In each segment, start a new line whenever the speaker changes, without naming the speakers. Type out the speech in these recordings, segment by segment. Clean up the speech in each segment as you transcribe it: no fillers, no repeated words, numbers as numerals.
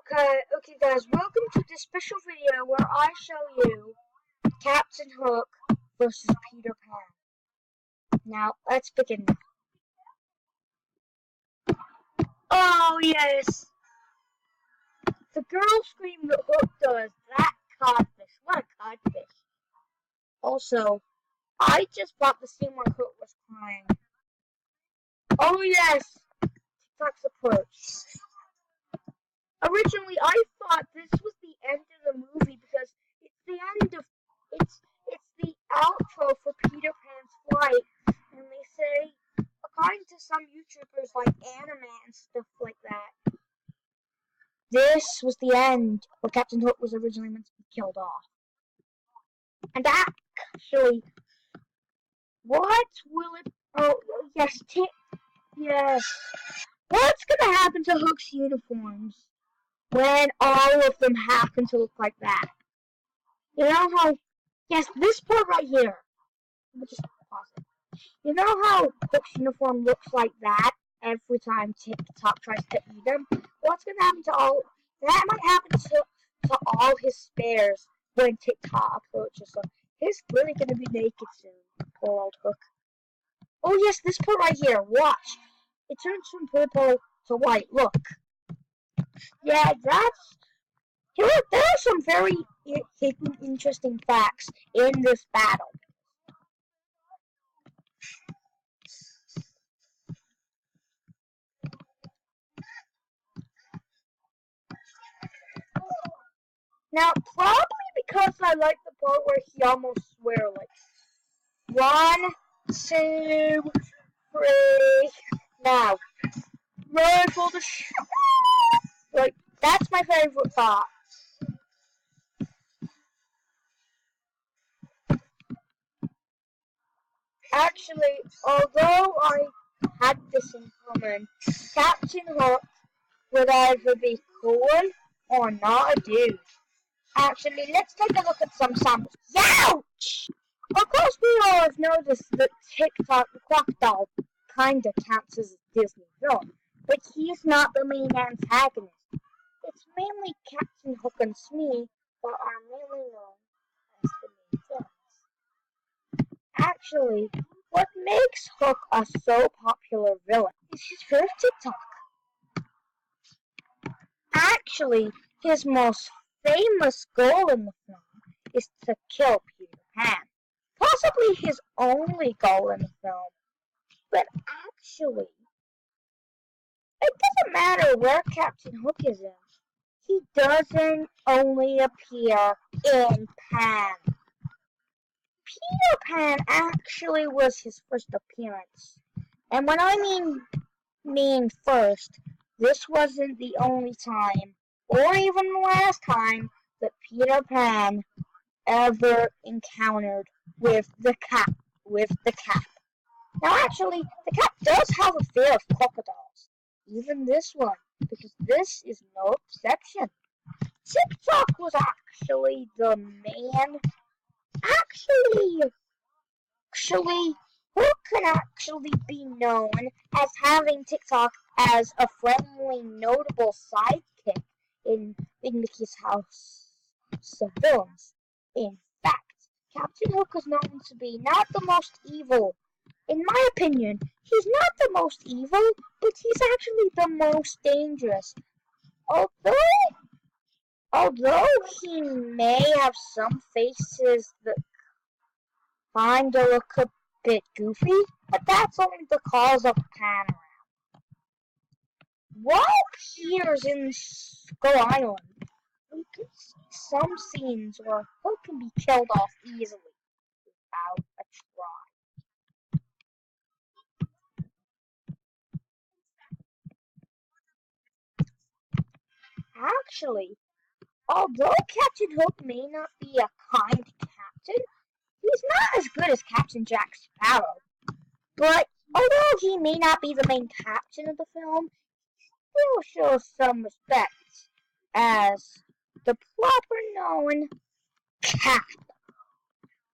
Okay guys, welcome to this special video where I show you Captain Hook versus Peter Pan. Now, let's begin. Oh yes! The girl screamed that Hook does. That codfish. What a codfish. Also, I just bought the scene where Hook was crying. Oh yes! TikTok's approach. Originally, I thought this was the end of the movie because it's the end of it's the outro for Peter Pan's flight, and they say, according to some YouTubers like Anime and stuff like that, this was the end where Captain Hook was originally meant to be killed off. And actually, what will it? Oh yes, yes. What's gonna happen to Hook's uniforms when all of them happen to look like that? You know how, yes, this part right here. Let me just pause it. You know how Hook's uniform looks like that every time TikTok tries to eat him? What's gonna happen to all, that might happen to all his spares when TikTok approaches him. He's really gonna be naked soon, poor old Hook. Oh yes, this part right here, watch. It turns from purple to white, look. Yeah, there are some very hidden, interesting facts in this battle. Now, probably because I like the part where he almost swear, like, 1, 2, 3, now, rifle the shot. Like, that's my favorite part. Actually, although I had this in common, Captain Hook would either be cool or not a dude. Actually, let's take a look at some samples. Ouch! Of course, we all have noticed that TikTok the crocodile kinda counts as a Disney villain, but he's not the main antagonist. It's mainly Captain Hook and Smee that are mainly known as the main villains. Actually, what makes Hook a so popular villain is his fear of TikTok. Actually, his most famous goal in the film is to kill Peter Pan. Possibly his only goal in the film. But actually, it doesn't matter where Captain Hook is in. He doesn't only appear in Pan. Peter Pan actually was his first appearance. And when I mean first, this wasn't the only time, or even the last time, that Peter Pan ever encountered with the cat. Now, actually, the cat does have a fear of crocodiles. Even this one, because this is no exception. TikTok was actually the man. Actually, who can actually be known as having TikTok as a friendly, notable sidekick in Mickey's House of Villains. In fact, Captain Hook is known to be not the most evil. In my opinion, he's not the most evil, but he's actually the most dangerous. Although he may have some faces that kinda look a bit goofy, but that's only because of Panorama. While Peter's in Skull Island, we can see some scenes where Hook can be killed off easily without a try. Actually, although Captain Hook may not be a kind captain, he's not as good as Captain Jack Sparrow. But although he may not be the main captain of the film, he still shows some respect as the proper known Cap.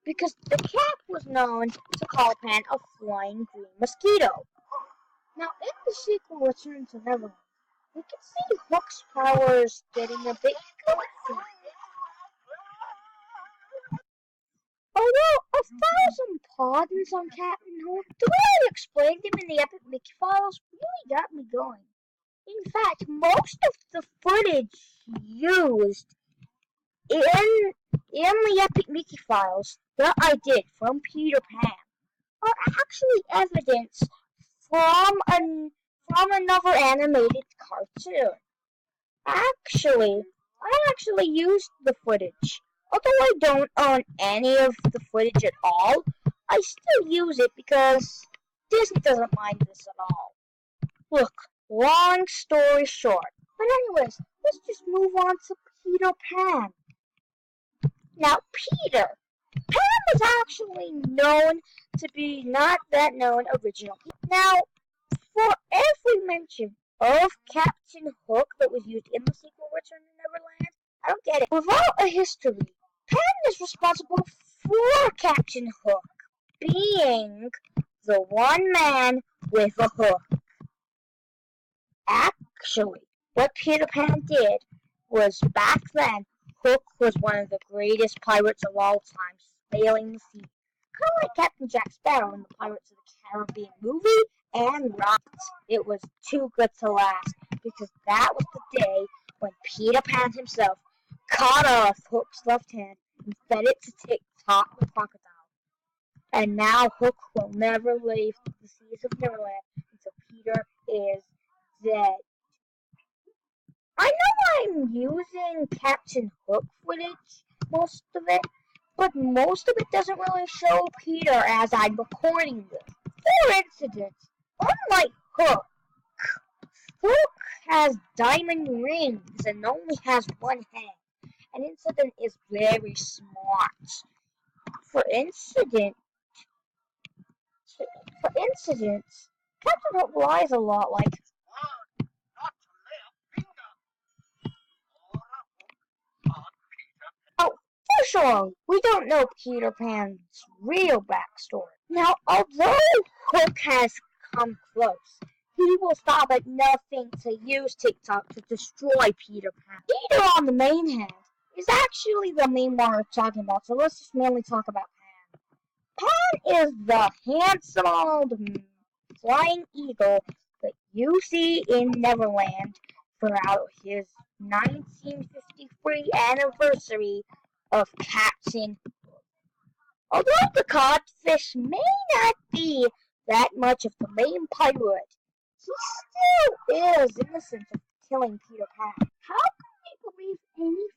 Because the Cap was known to call Pan a flying green mosquito. Now, in the sequel, Return to Neverland, We can see Hook's powers getting a bit goofy. Although, 1,000 pardons on Captain Hook, the way I explained him in the Epic Mickey Files really got me going. In fact, most of the footage used in the Epic Mickey Files that I did from Peter Pan are actually evidence from another animated cartoon. I actually used the footage. Although I don't own any of the footage at all, I still use it because Disney doesn't mind this at all. Look, long story short. But anyways, let's just move on to Peter Pan. Now, Peter Pan was actually known to be not that known original. Now, for every mention of Captain Hook that was used in the sequel Return to Neverland, I don't get it. Without a history, Pan is responsible for Captain Hook being the one man with a hook. Actually, what Peter Pan did was back then, Hook was one of the greatest pirates of all time, sailing the sea. Kind of like Captain Jack Sparrow in the Pirates of the Caribbean movie and Rocks. It was too good to last because that was the day when Peter Pan himself caught off Hook's left hand and fed it to Tik-Tok the crocodile. And now Hook will never leave the seas of Neverland until Peter is dead. I know I'm using Captain Hook footage, most of it, but most of it doesn't really show Peter as I'm recording this. For instance, unlike Hook, Hook has diamond rings and only has one hand. And Incident is very smart. For instance, Captain Hook lies a lot like, oh, for sure, we don't know Peter Pan's real backstory. Now, although Hook has come close, he will stop at nothing to use Tik-Tok to destroy Peter Pan. Peter, on the main hand, is actually the main one we're talking about, so let's just mainly talk about Pan. Pan is the handsome old flying eagle that you see in Neverland throughout his 1953 anniversary of Captain Hook. Although the codfish may not be that much of the main pirate, he still is innocent of killing Peter Pan. How can we believe any